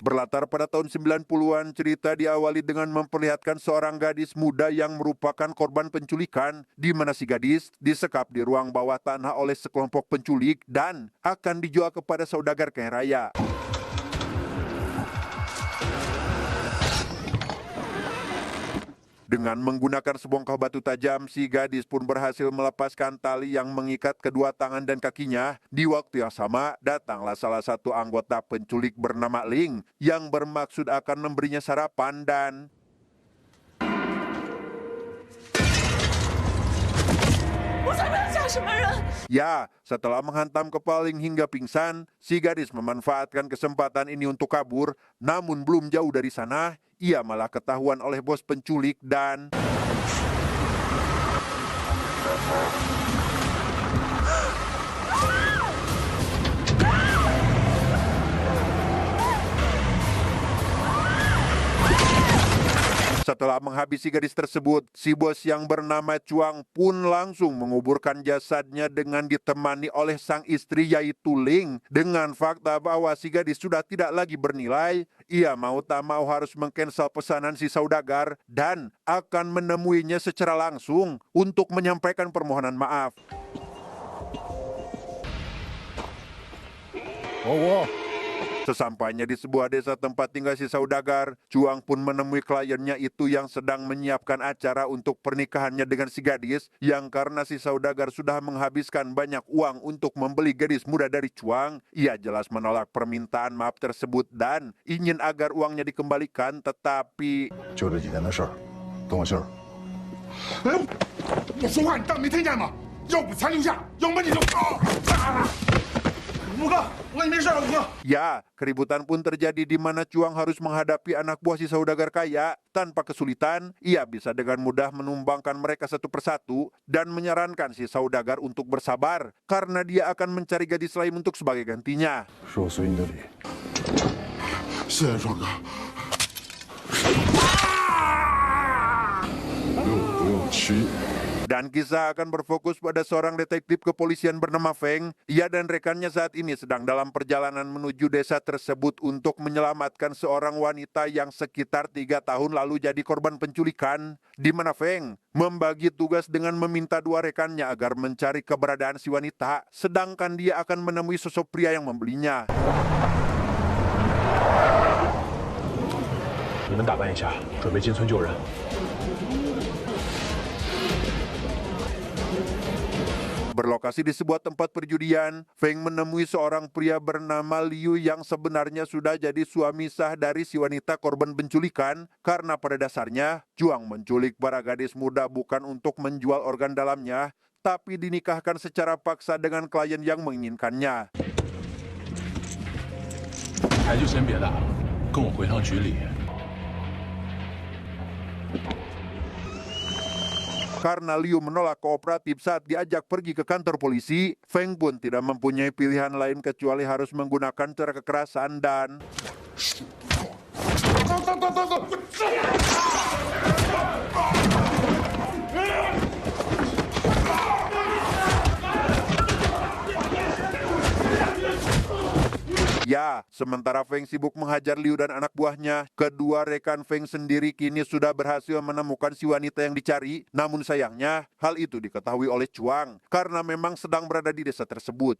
Berlatar pada tahun 90-an, cerita diawali dengan memperlihatkan seorang gadis muda yang merupakan korban penculikan, di mana si gadis disekap di ruang bawah tanah oleh sekelompok penculik dan akan dijual kepada saudagar kaya raya. Dengan menggunakan sebongkah batu tajam, si gadis pun berhasil melepaskan tali yang mengikat kedua tangan dan kakinya. Di waktu yang sama, datanglah salah satu anggota penculik bernama Ling yang bermaksud akan memberinya sarapan dan ya, setelah menghantam kepala Ling hingga pingsan, si gadis memanfaatkan kesempatan ini untuk kabur. Namun belum jauh dari sana, ia malah ketahuan oleh bos penculik dan setelah menghabisi gadis tersebut, si bos yang bernama Chuang pun langsung menguburkan jasadnya dengan ditemani oleh sang istri yaitu Ling. Dengan fakta bahwa si gadis sudah tidak lagi bernilai, ia mau tak mau harus mengcancel pesanan si saudagar dan akan menemuinya secara langsung untuk menyampaikan permohonan maaf. Sesampainya di sebuah desa tempat tinggal si saudagar, Chuang pun menemui kliennya itu yang sedang menyiapkan acara untuk pernikahannya dengan si gadis, yang karena si saudagar sudah menghabiskan banyak uang untuk membeli gadis muda dari Chuang, ia jelas menolak permintaan maaf tersebut dan ingin agar uangnya dikembalikan, tetapi 就这几天的事儿，等我信儿。我说话你当没听见吗？要不咱留下，要么你就五哥，我跟你没事，五哥。 ya, keributan pun terjadi di mana Chuang harus menghadapi anak buah si saudagar kaya. Tanpa kesulitan, ia bisa dengan mudah menumbangkan mereka satu persatu dan menyarankan si saudagar untuk bersabar karena dia akan mencari gadis lain untuk sebagai gantinya. 是我随你的礼。谢谢壮哥。不用屈。 Dan kisah akan berfokus pada seorang detektif kepolisian bernama Feng. Ia dan rekannya saat ini sedang dalam perjalanan menuju desa tersebut untuk menyelamatkan seorang wanita yang sekitar 3 tahun lalu jadi korban penculikan. Di mana Feng membagi tugas dengan meminta dua rekannya agar mencari keberadaan si wanita, sedangkan dia akan menemui sosok pria yang membelinya. 你们打扮一下，准备进村救人。 Berlokasi di sebuah tempat perjudian, Feng menemui seorang pria bernama Liu yang sebenarnya sudah jadi suami sah dari si wanita korban penculikan, karena pada dasarnya Chuang menculik para gadis muda bukan untuk menjual organ dalamnya, tapi dinikahkan secara paksa dengan klien yang menginginkannya. 牌就先别打了，跟我回趟局里。 Karena Liu menolak kooperatif saat diajak pergi ke kantor polisi, Feng pun tidak mempunyai pilihan lain kecuali harus menggunakan cara kekerasan dan ya, sementara Feng sibuk menghajar Liu dan anak buahnya, kedua rekan Feng sendiri kini sudah berhasil menemukan si wanita yang dicari. Namun sayangnya, hal itu diketahui oleh Chuang karena memang sedang berada di desa tersebut.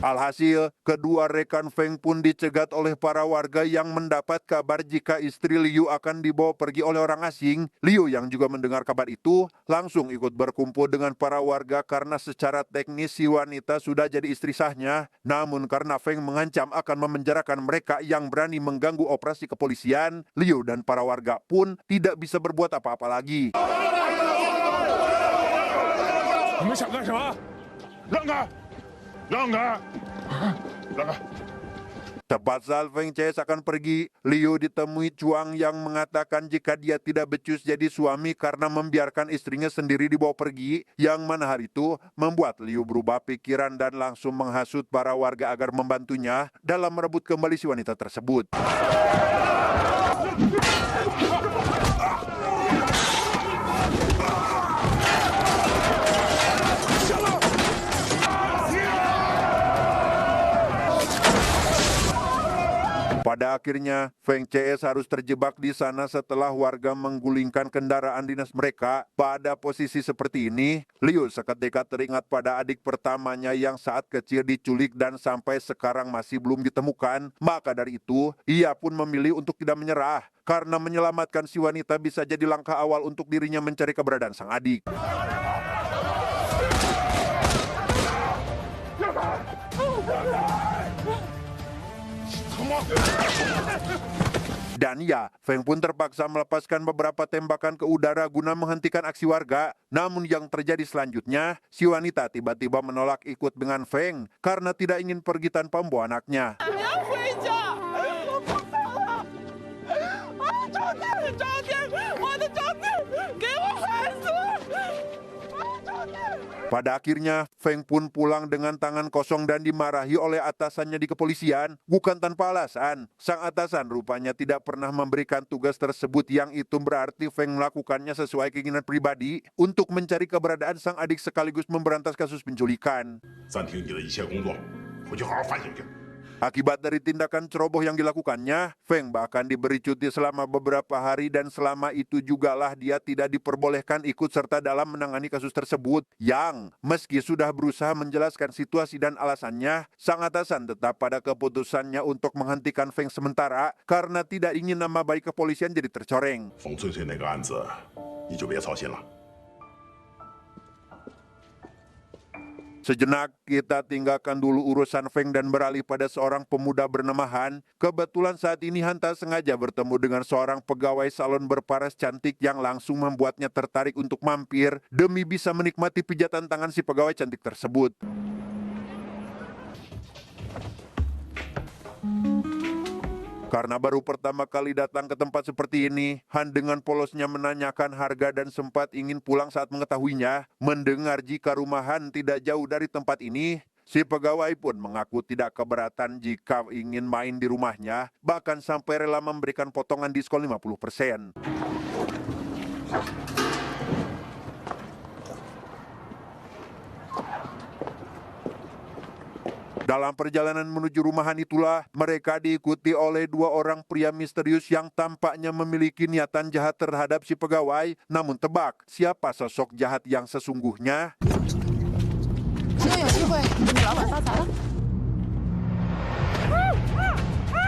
Alhasil, kedua rekan Feng pun dicegat oleh para warga yang mendapat kabar jika istri Liu akan dibawa pergi oleh orang asing. Liu yang juga mendengar kabar itu langsung ikut berkumpul dengan para warga karena secara teknis si wanita sudah jadi istri sahnya. Namun karena Feng mengancam akan memenjarakan mereka yang berani mengganggu operasi kepolisian, Liu dan para warga pun tidak bisa berbuat apa-apa lagi. 你们想干什么？让开！让开！让开！ Tepat saat Feng Ches akan pergi, Liu ditemui Chuang yang mengatakan jika dia tidak becus jadi suami karena membiarkan istrinya sendiri dibawa pergi, yang mana hal itu membuat Liu berubah pikiran dan langsung menghasut para warga agar membantunya dalam merebut kembali si wanita tersebut. Pada akhirnya, Feng CS harus terjebak di sana setelah warga menggulingkan kendaraan dinas mereka. Pada posisi seperti ini, Liu seketika teringat pada adik pertamanya yang saat kecil diculik dan sampai sekarang masih belum ditemukan. Maka dari itu, ia pun memilih untuk tidak menyerah. Karena menyelamatkan si wanita bisa jadi langkah awal untuk dirinya mencari keberadaan sang adik. Dan ya, Feng pun terpaksa melepaskan beberapa tembakan ke udara guna menghentikan aksi warga. Namun yang terjadi selanjutnya, si wanita tiba-tiba menolak ikut dengan Feng karena tidak ingin pergi tanpa membawa anaknya. Pada akhirnya, Feng pun pulang dengan tangan kosong dan dimarahi oleh atasannya di kepolisian. Bukan tanpa alasan, sang atasan rupanya tidak pernah memberikan tugas tersebut, yang itu berarti Feng melakukannya sesuai keinginan pribadi untuk mencari keberadaan sang adik sekaligus memberantas kasus penculikan. 暂停你的一切工作，回去好好反省去。 Akibat dari tindakan ceroboh yang dilakukannya, Feng bahkan diberi cuti selama beberapa hari dan selama itu jugalah dia tidak diperbolehkan ikut serta dalam menangani kasus tersebut. Yang, meski sudah berusaha menjelaskan situasi dan alasannya, sang atasan tetap pada keputusannya untuk menghentikan Feng sementara karena tidak ingin nama baik kepolisian jadi tercoreng. 冯翠翠那个案子，你就别操心了。 Sejenak kita tinggalkan dulu urusan Feng dan beralih pada seorang pemuda bernama Han. Kebetulan saat ini Han tak sengaja bertemu dengan seorang pegawai salon berparas cantik yang langsung membuatnya tertarik untuk mampir demi bisa menikmati pijatan tangan si pegawai cantik tersebut. Karena baru pertama kali datang ke tempat seperti ini, Han dengan polosnya menanyakan harga dan sempat ingin pulang saat mengetahuinya. Mendengar jika rumah Han tidak jauh dari tempat ini, si pegawai pun mengaku tidak keberatan jika ingin main di rumahnya, bahkan sampai rela memberikan potongan diskon 50%. Dalam perjalanan menuju rumahan itulah, mereka diikuti oleh dua orang pria misterius yang tampaknya memiliki niatan jahat terhadap si pegawai. Namun tebak, siapa sosok jahat yang sesungguhnya?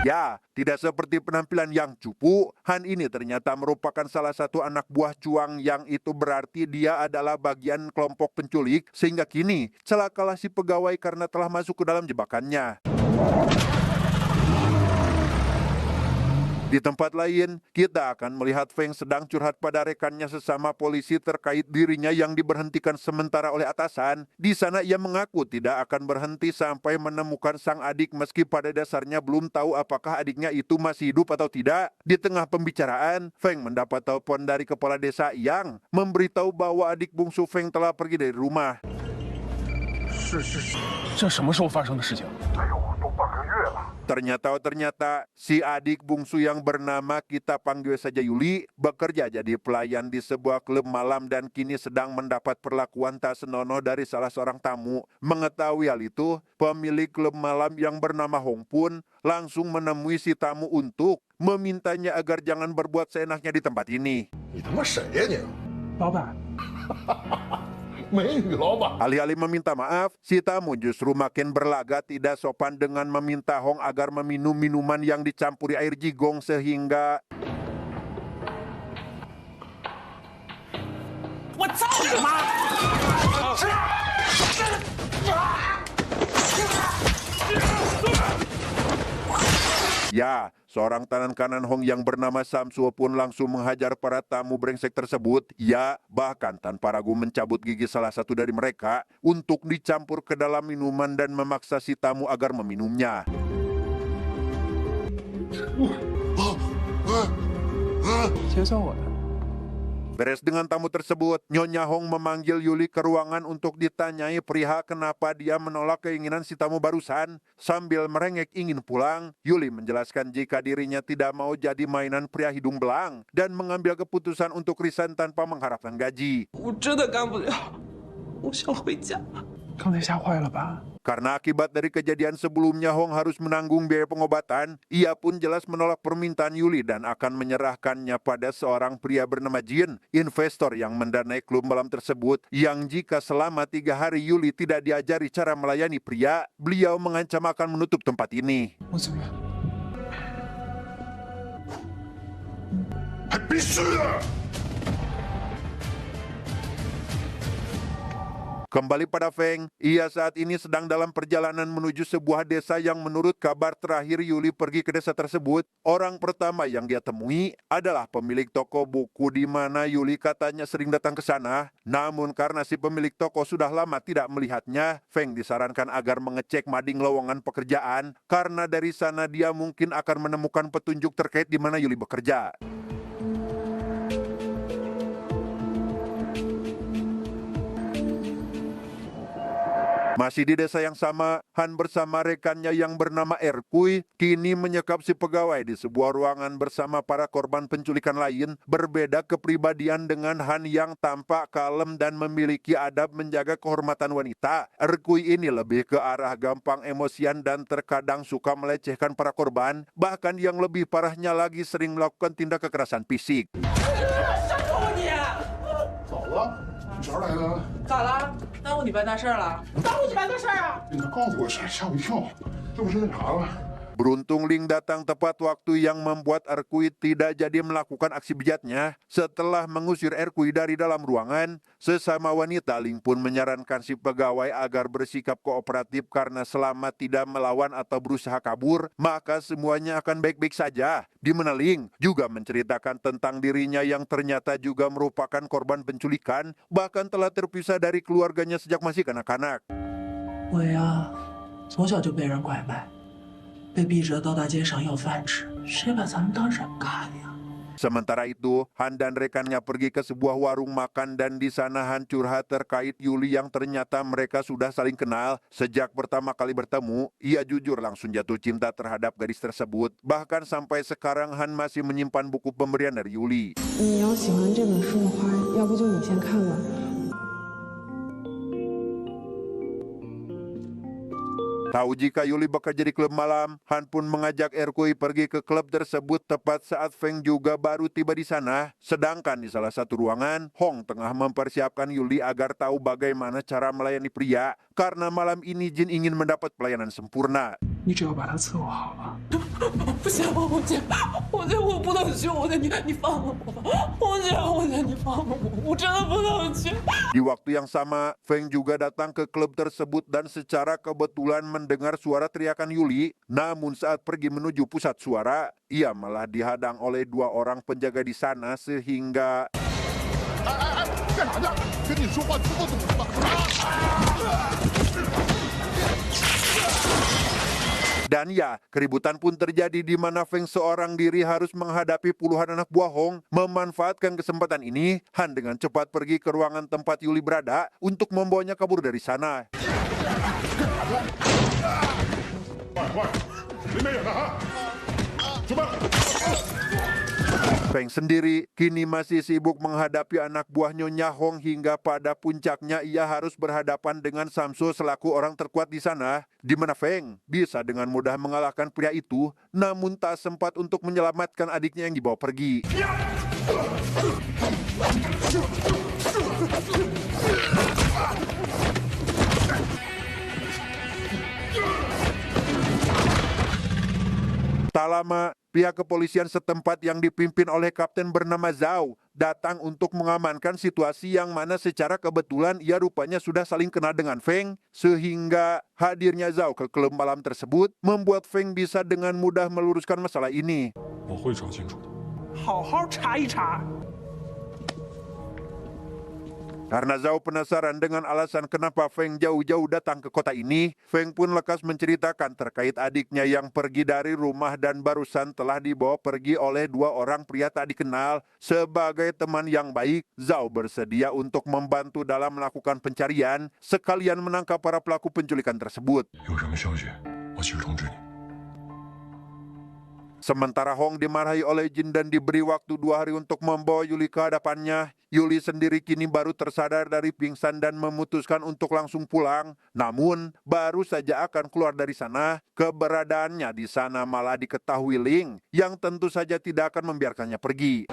Ya, tidak seperti penampilan yang cupu, Han ini ternyata merupakan salah satu anak buah Cuang, yang itu berarti dia adalah bagian kelompok penculik, sehingga kini celakalah si pegawai karena telah masuk ke dalam jebakannya. Di tempat lain, kita akan melihat Feng sedang curhat pada rekannya sesama polisi terkait dirinya yang diberhentikan sementara oleh atasan. Di sana ia mengaku tidak akan berhenti sampai menemukan sang adik, meski pada dasarnya belum tahu apakah adiknya itu masih hidup atau tidak. Di tengah pembicaraan, Feng mendapat telepon dari kepala desa yang memberitahu bahwa adik bungsu Feng telah pergi dari rumah. 这什么时候发生的事情？ Ternyata si adik bungsu yang bernama kita panggil saja Yuli bekerja jadi pelayan di sebuah klub malam dan kini sedang mendapat perlakuan tak senonoh dari salah seorang tamu. Mengetahui hal itu, pemilik klub malam yang bernama Hong pun langsung menemui si tamu untuk memintanya agar jangan berbuat seenaknya di tempat ini. 你他妈谁呀你？老板， 美女老板。 Alih-alih meminta maaf, si tamu justru makin berlagak tidak sopan dengan meminta Hong agar meminum minuman yang dicampuri air jigong sehingga... Ya, seorang tangan kanan Hong yang bernama Samsuo pun langsung menghajar para tamu brengsek tersebut. Ya, bahkan tanpa ragu mencabut gigi salah satu dari mereka untuk dicampur ke dalam minuman dan memaksa si tamu agar meminumnya. Beres dengan tamu tersebut, Nyonya Hong memanggil Yuli ke ruangan untuk ditanyai perihal kenapa dia menolak keinginan si tamu barusan. Sambil merengek ingin pulang, Yuli menjelaskan jika dirinya tidak mau jadi mainan pria hidung belang dan mengambil keputusan untuk resign tanpa mengharapkan gaji. 我真的干不了，我想回家。 刚才吓坏了吧？ Karena akibat dari kejadian sebelumnya Hong harus menanggung biaya pengobatan, ia pun jelas menolak permintaan Yuli dan akan menyerahkannya pada seorang pria bernama Jin, investor yang mendanai klub malam tersebut, yang jika selama 3 hari Yuli tidak diajari cara melayani pria, beliau mengancam akan menutup tempat ini. 我怎么样？还必须的。 Kembali pada Feng, ia saat ini sedang dalam perjalanan menuju sebuah desa yang menurut kabar terakhir Yuli pergi ke desa tersebut. Orang pertama yang dia temui adalah pemilik toko buku di mana Yuli katanya sering datang ke sana. Namun karena si pemilik toko sudah lama tidak melihatnya, Feng disarankan agar mengecek mading lowongan pekerjaan karena dari sana dia mungkin akan menemukan petunjuk terkait di mana Yuli bekerja. Masih di desa yang sama, Han bersama rekannya yang bernama Erkui kini menyekap si pegawai di sebuah ruangan bersama para korban penculikan lain. Berbeda kepribadian dengan Han yang tampak kalem dan memiliki adab menjaga kehormatan wanita, Erkui ini lebih ke arah gampang emosian dan terkadang suka melecehkan para korban. Bahkan yang lebih parahnya lagi sering melakukan tindak kekerasan fisik. 早了，你啥时候来的？ 咋了？耽误你办大事儿了？耽误你办大事儿啊？ 你咋告诉我，吓我一跳，这不是那啥了？ Beruntung Ling datang tepat waktu yang membuat Erkui tidak jadi melakukan aksi bejatnya. Setelah mengusir Erkui dari dalam ruangan, sesama wanita Ling pun menyarankan si pegawai agar bersikap kooperatif karena selama tidak melawan atau berusaha kabur, maka semuanya akan baik-baik saja. Di mana Ling juga menceritakan tentang dirinya yang ternyata juga merupakan korban penculikan, bahkan telah terpisah dari keluarganya sejak masih kanak-kanak. 我呀，从小就被人拐卖，被逼着到大街上要饭吃，谁把咱们当人看呀？ Sementara itu, Han dan rekannya pergi ke sebuah warung makan dan di sana Han curhat terkait Yuli yang ternyata mereka sudah saling kenal. Sejak pertama kali bertemu, ia jujur langsung jatuh cinta terhadap gadis tersebut. Bahkan sampai sekarang Han masih menyimpan buku pemberian dari Yuli. 你要喜欢这本书的话，要不就你先看吧。 Tahu jika Yuli bekerja di klub malam, Han pun mengajak Erkui pergi ke klub tersebut tepat saat Feng juga baru tiba di sana. Sedangkan di salah satu ruangan, Hong tengah mempersiapkan Yuli agar tahu bagaimana cara melayani pria. Karena malam ini Jin ingin mendapat pelayanan sempurna. 你只要把他伺候好了， 不行，红姐，我不能去，你放了我吧，红姐，你放了我真的不能去。 Di waktu yang sama, Feng juga datang ke klub tersebut dan secara kebetulan mendengar suara teriakan Yuli. Namun saat pergi menuju pusat suara, ia malah dihadang oleh 2 orang penjaga di sana sehingga 干啥呢？跟你说话知道怎么说？ Dan ya, keributan pun terjadi di mana Feng seorang diri harus menghadapi puluhan anak buah Hong. Memanfaatkan kesempatan ini, Han dengan cepat pergi ke ruangan tempat Yuli berada untuk membawanya kabur dari sana. 快，里面有人啊！什么？ Feng sendiri kini masih sibuk menghadapi anak buah Nyonya Hong hingga pada puncaknya ia harus berhadapan dengan Samso selaku orang terkuat di sana. Di mana Feng bisa dengan mudah mengalahkan pria itu, namun tak sempat untuk menyelamatkan adiknya yang dibawa pergi. Tak lama, pihak kepolisian setempat yang dipimpin oleh kapten bernama Zhao datang untuk mengamankan situasi yang mana secara kebetulan ia rupanya sudah saling kenal dengan Feng, sehingga hadirnya Zhao ke klub malam tersebut membuat Feng bisa dengan mudah meluruskan masalah ini. 我会找清楚的。好好查一查。 Karena Zhao penasaran dengan alasan kenapa Feng jauh-jauh datang ke kota ini, Feng pun lekas menceritakan terkait adiknya yang pergi dari rumah dan barusan telah dibawa pergi oleh 2 orang pria tak dikenal. Sebagai teman yang baik, Zhao bersedia untuk membantu dalam melakukan pencarian, sekalian menangkap para pelaku penculikan tersebut. 有什么消息，我及时通知你。Sementara Hong dimarahi oleh Jin dan diberi waktu 2 hari untuk membawa Yuli ke hadapannya, Yuli sendiri kini baru tersadar dari pingsan dan memutuskan untuk langsung pulang. Namun, baru saja akan keluar dari sana, keberadaannya di sana malah diketahui Ling, yang tentu saja tidak akan membiarkannya pergi.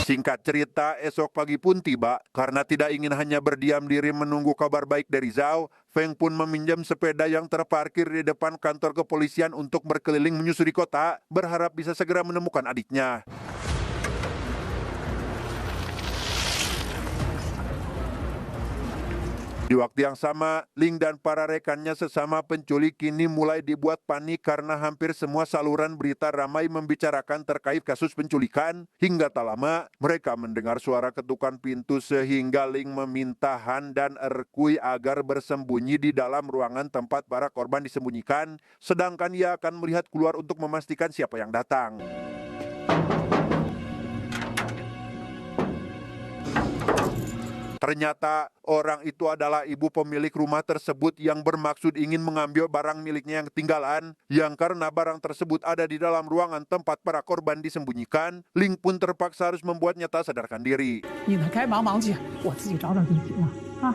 Singkat cerita, esok pagi pun tiba. Karena tidak ingin hanya berdiam diri menunggu kabar baik dari Zhao, Feng pun meminjam sepeda yang terparkir di depan kantor kepolisian untuk berkeliling menyusuri kota, berharap bisa segera menemukan adiknya. Di waktu yang sama, Ling dan para rekannya sesama penculik kini mulai dibuat panik karena hampir semua saluran berita ramai membicarakan terkait kasus penculikan. Hingga tak lama, mereka mendengar suara ketukan pintu sehingga Ling meminta Han dan Erkui agar bersembunyi di dalam ruangan tempat para korban disembunyikan, sedangkan ia akan melihat keluar untuk memastikan siapa yang datang. Ternyata orang itu adalah ibu pemilik rumah tersebut yang bermaksud ingin mengambil barang miliknya yang ketinggalan, yang karena barang tersebut ada di dalam ruangan tempat para korban disembunyikan, Ling pun terpaksa harus membuatnya tak sadarkan diri. 你们该忙忙去，我自己找找地址了啊。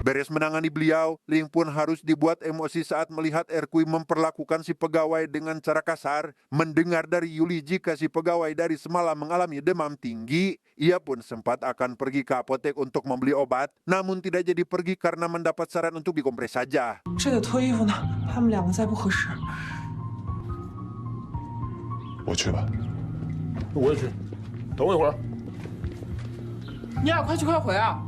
Beres menangani beliau, Ling pun harus dibuat emosi saat melihat Erkui memperlakukan si pegawai dengan cara kasar. Mendengar dari Yuli jika si pegawai dari semalam mengalami demam tinggi, ia pun sempat akan pergi ke apotek untuk membeli obat, namun tidak jadi pergi karena mendapat saran untuk dikompres saja. 这得脱衣服呢，他们两个再不合适。我去吧。我也去，等我一会儿。你俩快去快回啊！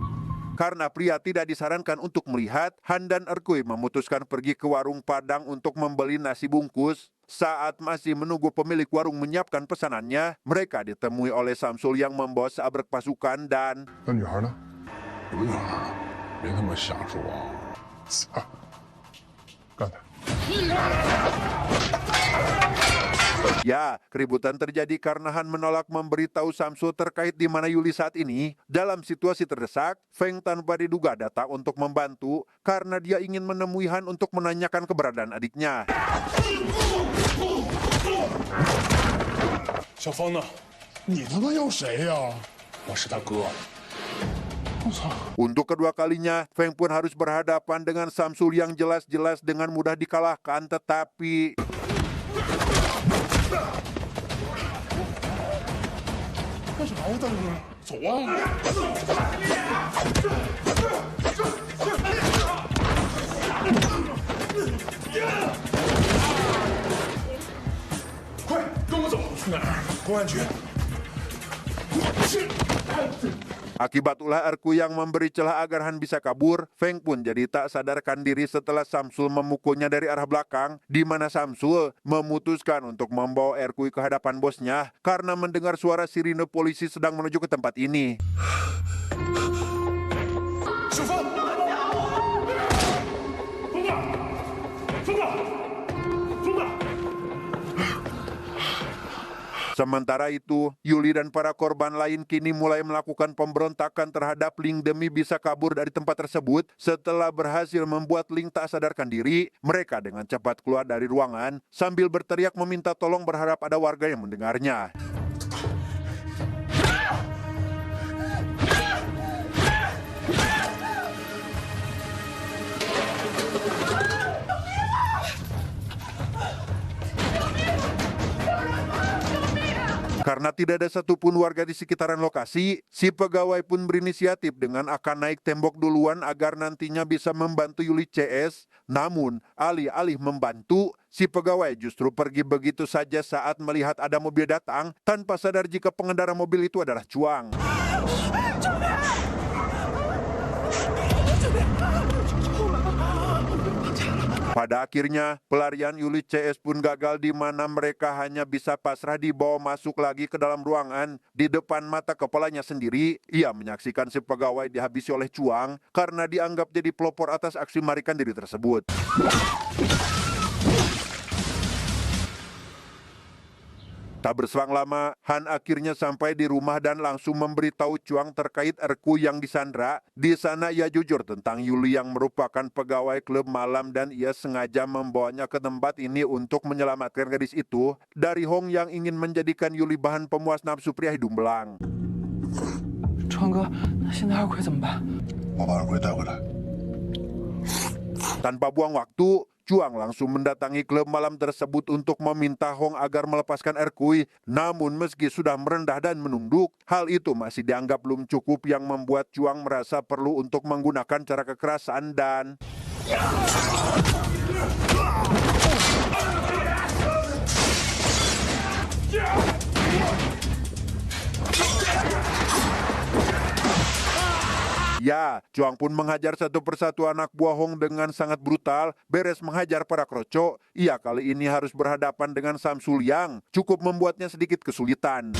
Karena pria tidak disarankan untuk melihat, Han dan Erkui memutuskan pergi ke warung Padang untuk membeli nasi bungkus. Saat masih menunggu pemilik warung menyiapkan pesanannya, mereka ditemui oleh Samsul yang membawa seabrek pasukan dan... 那女孩呢？什么女孩？别他妈瞎说啊！操！干他！ Ya, keributan terjadi karena Han menolak memberitahu Samsul terkait di mana Yuli saat ini. Dalam situasi terdesak, Feng tanpa diduga datang untuk membantu karena dia ingin menemui Han untuk menanyakan keberadaan adiknya. 小芳呢？你他妈要谁呀？我是他哥。我操！ Untuk kedua kalinya, Feng pun harus berhadapan dengan Samsul yang jelas-jelas dengan mudah dikalahkan, tetapi... 干啥呀，大哥？走啊！快，跟我走！去哪儿？公安局。 Akibat ulah Erkui yang memberi celah agar Han bisa kabur, Feng pun jadi tak sadarkan diri setelah Samsul memukulnya dari arah belakang, di mana Samsul memutuskan untuk membawa Erkui ke hadapan bosnya karena mendengar suara sirine polisi sedang menuju ke tempat ini. 小芳，疯子，疯子，疯子！ Sementara itu, Yuli dan para korban lain kini mulai melakukan pemberontakan terhadap Ling demi bisa kabur dari tempat tersebut. Setelah berhasil membuat Ling tak sadarkan diri, mereka dengan cepat keluar dari ruangan sambil berteriak meminta tolong berharap ada warga yang mendengarnya. Karena tidak ada satupun warga di sekitaran lokasi, si pegawai pun berinisiatif dengan akan naik tembok duluan agar nantinya bisa membantu Yuli CS. Namun, alih-alih membantu, si pegawai justru pergi begitu saja saat melihat ada mobil datang, tanpa sadar jika pengendara mobil itu adalah Chuang. Pada akhirnya, pelarian Yuli CS pun gagal di mana mereka hanya bisa pasrah dibawa masuk lagi ke dalam ruangan. Di depan mata kepalanya sendiri, ia menyaksikan si pegawai dihabisi oleh Chuang karena dianggap jadi pelopor atas aksi melarikan diri tersebut. Tak berselang lama, Han akhirnya sampai di rumah dan langsung memberitahu Chuang terkait Erku yang disandra. Di sana ia jujur tentang Yuli yang merupakan pegawai klub malam dan ia sengaja membawanya ke tempat ini untuk menyelamatkan gadis itu dari Hong yang ingin menjadikan Yuli bahan pemuas nafsu pria hidung belang. 川哥，那现在二奎怎么办？ 我把二奎带回来。 Tanpa buang waktu, Chuang langsung mendatangi klub malam tersebut untuk meminta Hong agar melepaskan Erkui. Namun meski sudah merendah dan menunduk, hal itu masih dianggap belum cukup yang membuat Chuang merasa perlu untuk menggunakan cara kekerasan dan... Ya, Chuang pun menghajar satu persatu anak buah Hong dengan sangat brutal. Beres menghajar para kroco, ia kali ini harus berhadapan dengan Samsul yang cukup membuatnya sedikit kesulitan.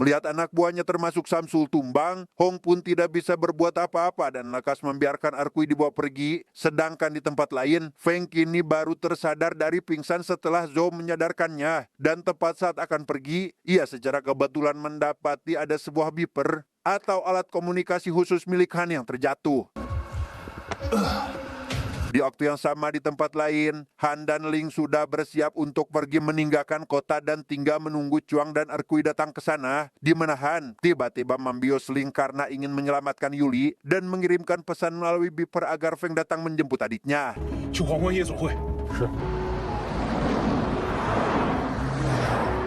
Melihat anak buahnya termasuk Samsul tumbang, Hong pun tidak bisa berbuat apa-apa dan lekas membiarkan Erkui dibawa pergi. Sedangkan di tempat lain, Feng kini baru tersadar dari pingsan setelah Zhou menyadarkannya. Dan tepat saat akan pergi, ia secara kebetulan mendapati ada sebuah beeper atau alat komunikasi khusus milik Han yang terjatuh. Di waktu yang sama di tempat lain, Han dan Ling sudah bersiap untuk pergi meninggalkan kota dan tinggal menunggu Chuang dan Erkui datang ke sana, di mana Han tiba-tiba membius Ling karena ingin menyelamatkan Yuli dan mengirimkan pesan melalui beeper agar Feng datang menjemput adiknya. 去皇冠夜总会。是。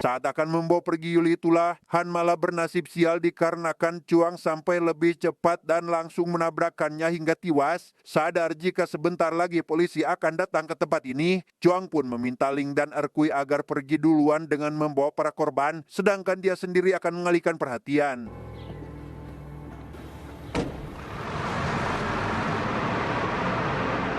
Saat akan membawa pergi Yuli itulah, Han malah bernasib sial dikarenakan Chuang sampai lebih cepat dan langsung menabrakkannya hingga tewas. Sadar jika sebentar lagi polisi akan datang ke tempat ini, Chuang pun meminta Ling dan Erkui agar pergi duluan dengan membawa para korban, sedangkan dia sendiri akan mengalihkan perhatian.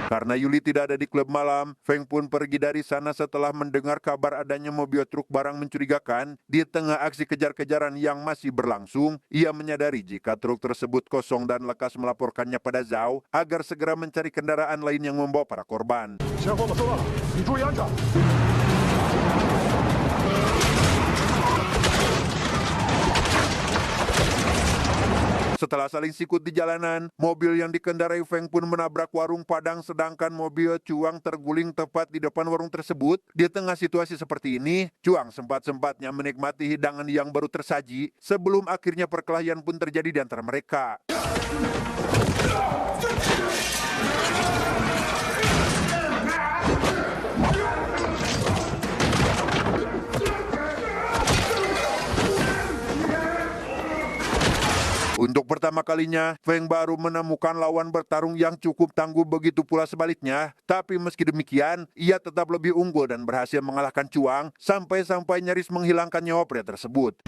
Karena Yuli tidak ada di klub malam, Feng pun pergi dari sana setelah mendengar kabar adanya mobil truk barang mencurigakan. Di tengah aksi kejar-kejaran yang masih berlangsung, ia menyadari jika truk tersebut kosong dan lekas melaporkannya pada Zhao agar segera mencari kendaraan lain yang membawa para korban. 前后我收到了，你注意安全。 Setelah saling sikut di jalanan, mobil yang dikendarai Feng pun menabrak warung Padang sedangkan mobil Chuang terguling tepat di depan warung tersebut. Di tengah situasi seperti ini, Chuang sempat-sempatnya menikmati hidangan yang baru tersaji sebelum akhirnya perkelahian pun terjadi di antara mereka. Untuk pertama kalinya, Feng baru menemukan lawan bertarung yang cukup tangguh, begitu pula sebaliknya. Tapi meski demikian, ia tetap lebih unggul dan berhasil mengalahkan Chuang sampai-sampai nyaris menghilangkan nyawa pria tersebut.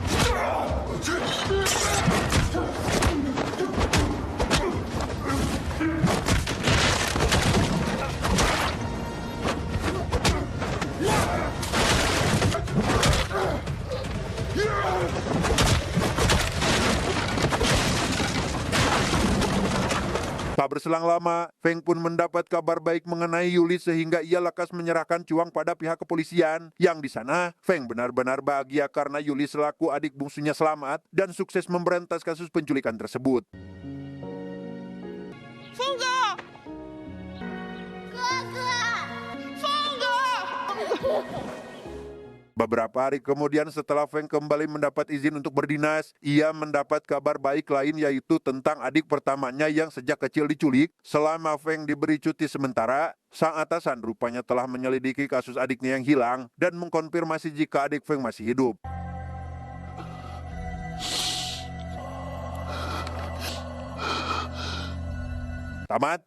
Tak berselang lama, Feng pun mendapat kabar baik mengenai Yuli sehingga ia lekas menyerahkan Chuang pada pihak kepolisian. Yang di sana, Feng benar-benar bahagia karena Yuli selaku adik bungsunya selamat dan sukses memberantas kasus penculikan tersebut. Beberapa hari kemudian setelah Feng kembali mendapat izin untuk berdinas, ia mendapat kabar baik lain yaitu tentang adik pertamanya yang sejak kecil diculik. Selama Feng diberi cuti sementara, sang atasan rupanya telah menyelidiki kasus adiknya yang hilang dan mengkonfirmasi jika adik Feng masih hidup. Tamat.